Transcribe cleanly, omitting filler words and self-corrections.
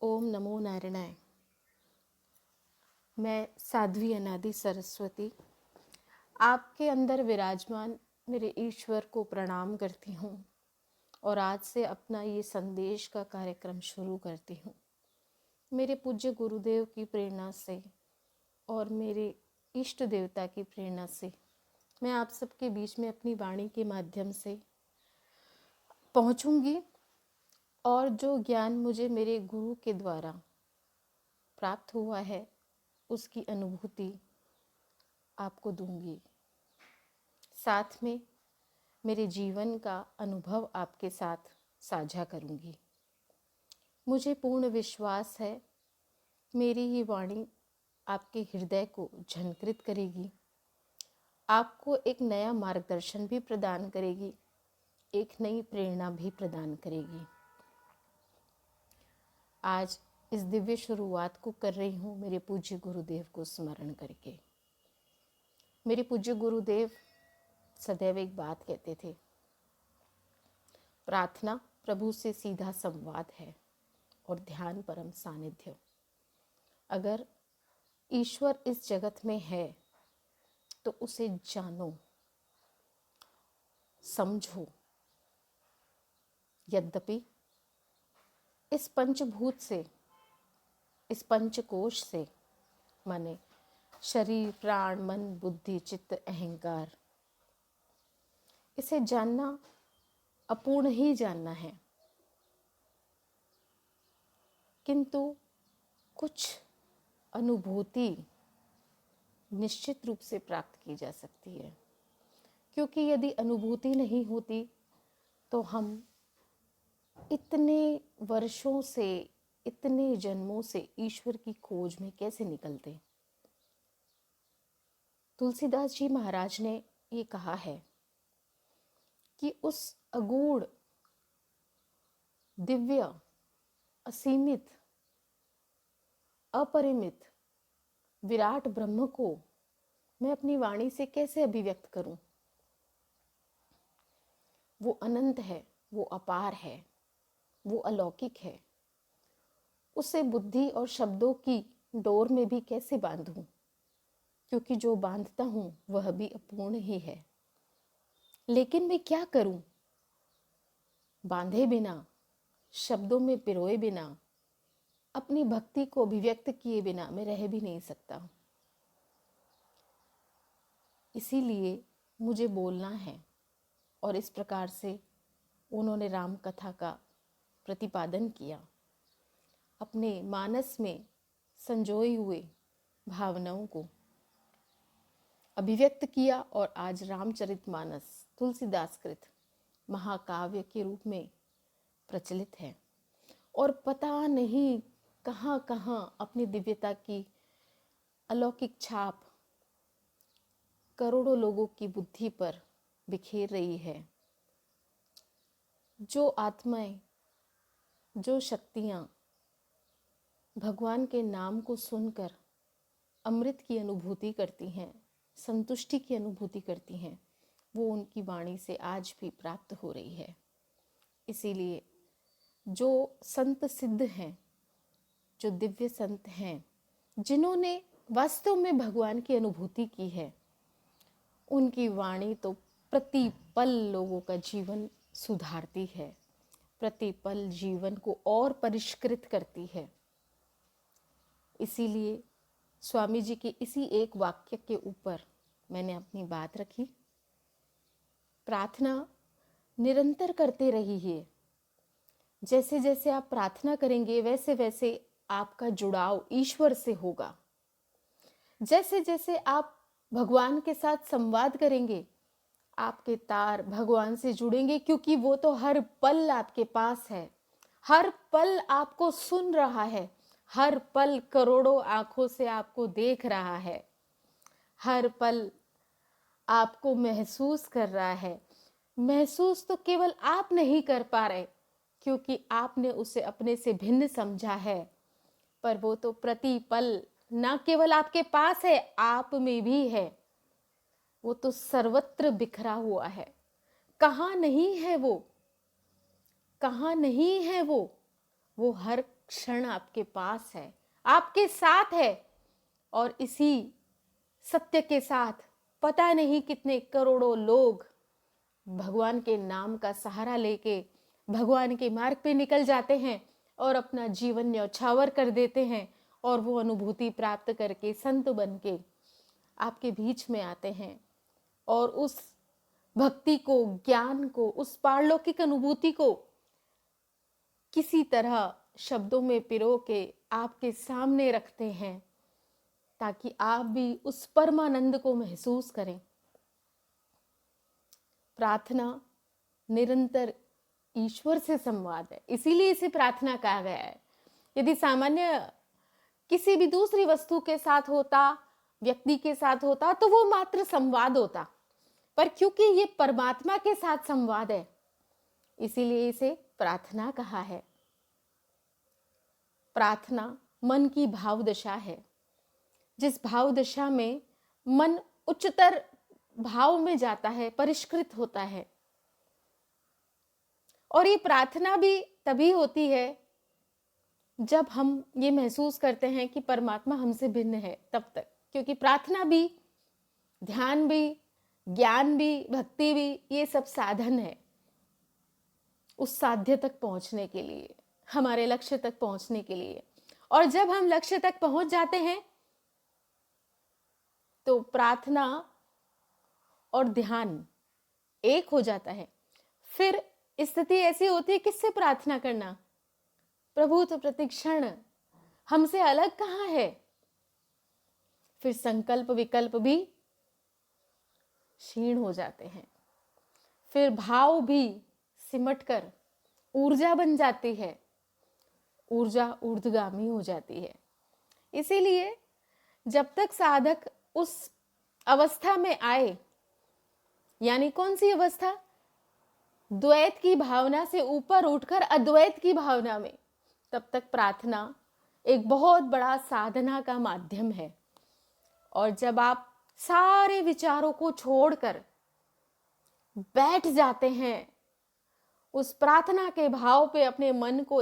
ओम नमो नारायणाय। मैं साध्वी अनादि सरस्वती आपके अंदर विराजमान मेरे ईश्वर को प्रणाम करती हूँ और आज से अपना ये संदेश का कार्यक्रम शुरू करती हूँ। मेरे पूज्य गुरुदेव की प्रेरणा से और मेरे इष्ट देवता की प्रेरणा से मैं आप सबके बीच में अपनी वाणी के माध्यम से पहुँचूंगी और जो ज्ञान मुझे मेरे गुरु के द्वारा प्राप्त हुआ है उसकी अनुभूति आपको दूंगी। साथ में मेरे जीवन का अनुभव आपके साथ साझा करूंगी। मुझे पूर्ण विश्वास है मेरी ये वाणी आपके हृदय को झंकृत करेगी, आपको एक नया मार्गदर्शन भी प्रदान करेगी, एक नई प्रेरणा भी प्रदान करेगी। आज इस दिव्य शुरुआत को कर रही हूँ मेरे पूज्य गुरुदेव को स्मरण करके। मेरे पूज्य गुरुदेव सदैव एक बात कहते थे, प्रार्थना प्रभु से सीधा संवाद है और ध्यान परम सानिध्य। अगर ईश्वर इस जगत में है तो उसे जानो, समझो। यद्यपि इस पंचभूत से, इस पंचकोश से, माने शरीर, प्राण, मन, बुद्धि, चित्त, अहंकार, इसे जानना अपूर्ण ही जानना है, किंतु कुछ अनुभूति निश्चित रूप से प्राप्त की जा सकती है। क्योंकि यदि अनुभूति नहीं होती तो हम इतने वर्षों से, इतने जन्मों से ईश्वर की खोज में कैसे निकलते। तुलसीदास जी महाराज ने ये कहा है कि उस अगूढ़, दिव्य, असीमित, अपरिमित विराट ब्रह्म को मैं अपनी वाणी से कैसे अभिव्यक्त करूं। वो अनंत है, वो अपार है, वो अलौकिक है। उसे बुद्धि और शब्दों की डोर में भी कैसे बांधूं, क्योंकि जो बांधता हूं वह भी अपूर्ण ही है। लेकिन मैं क्या करूं? बांधे बिना, शब्दों में पिरोए बिना, अपनी भक्ति को अभिव्यक्त किए बिना मैं रह भी नहीं सकता। इसीलिए मुझे बोलना है और इस प्रकार से उन्होंने राम कथा का प्रतिपादन किया, अपने मानस में संजोए हुए भावनाओं को अभिव्यक्त किया और आज रामचरितमानस तुलसीदास कृत महाकाव्य के रूप में प्रचलित है। और पता नहीं कहाँ कहाँ अपनी दिव्यता की अलौकिक छाप करोड़ों लोगों की बुद्धि पर बिखेर रही है। जो आत्माएं, जो शक्तियाँ भगवान के नाम को सुनकर अमृत की अनुभूति करती हैं, संतुष्टि की अनुभूति करती हैं, वो उनकी वाणी से आज भी प्राप्त हो रही है। इसीलिए जो संत सिद्ध हैं, जो दिव्य संत हैं, जिन्होंने वास्तव में भगवान की अनुभूति की है, उनकी वाणी तो प्रतिपल लोगों का जीवन सुधारती है, प्रतिपल जीवन को और परिष्कृत करती है। इसीलिए स्वामी जी के इसी एक वाक्य के ऊपर मैंने अपनी बात रखी। प्रार्थना निरंतर करते रहिए। जैसे जैसे आप प्रार्थना करेंगे वैसे वैसे आपका जुड़ाव ईश्वर से होगा। जैसे जैसे आप भगवान के साथ संवाद करेंगे, आपके तार भगवान से जुड़ेंगे, क्योंकि वो तो हर पल आपके पास है, हर पल आपको सुन रहा है, हर पल करोड़ों आंखों से आपको देख रहा है, हर पल आपको महसूस कर रहा है। महसूस तो केवल आप नहीं कर पा रहे, क्योंकि आपने उसे अपने से भिन्न समझा है, पर वो तो प्रतिपल ना केवल आपके पास है, आप में भी है। वो तो सर्वत्र बिखरा हुआ है। कहाँ नहीं है वो, कहाँ नहीं है वो हर क्षण आपके पास है, आपके साथ है। और इसी सत्य के साथ पता नहीं कितने करोड़ों लोग भगवान के नाम का सहारा लेके भगवान के मार्ग पे निकल जाते हैं और अपना जीवन न्यौछावर कर देते हैं, और वो अनुभूति प्राप्त करके संत बन के आपके बीच में आते हैं और उस भक्ति को, ज्ञान को, उस पारलौकिक अनुभूति को किसी तरह शब्दों में पिरो के आपके सामने रखते हैं, ताकि आप भी उस परमानंद को महसूस करें। प्रार्थना निरंतर ईश्वर से संवाद है, इसीलिए इसे प्रार्थना कहा गया है। यदि सामान्य किसी भी दूसरी वस्तु के साथ होता, व्यक्ति के साथ होता, तो वो मात्र संवाद होता, पर क्योंकि ये परमात्मा के साथ संवाद है, इसीलिए इसे प्रार्थना कहा है। प्रार्थना मन की भाव दशा है, जिस भाव दशा में मन उच्चतर भाव में जाता है, परिष्कृत होता है। और ये प्रार्थना भी तभी होती है जब हम ये महसूस करते हैं कि परमात्मा हमसे भिन्न है, तब तक। क्योंकि प्रार्थना भी, ध्यान भी, ज्ञान भी, भक्ति भी, ये सब साधन है उस साध्य तक पहुंचने के लिए, हमारे लक्ष्य तक पहुंचने के लिए। और जब हम लक्ष्य तक पहुंच जाते हैं तो प्रार्थना और ध्यान एक हो जाता है। फिर स्थिति ऐसी होती है, किससे प्रार्थना करना? प्रभु तो प्रतिक्षण हमसे अलग कहाँ है? फिर संकल्प विकल्प भी क्षीण हो जाते हैं, फिर भाव भी सिमटकर ऊर्जा बन जाती है, ऊर्जा ऊर्ध्वगामी हो जाती है। इसीलिए जब तक साधक उस अवस्था में आए, यानी कौन सी अवस्था? द्वैत की भावना से ऊपर उठकर अद्वैत की भावना में, तब तक प्रार्थना एक बहुत बड़ा साधना का माध्यम है। और जब आप सारे विचारों को छोड़कर बैठ जाते हैं, उस प्रार्थना के भाव पे अपने मन को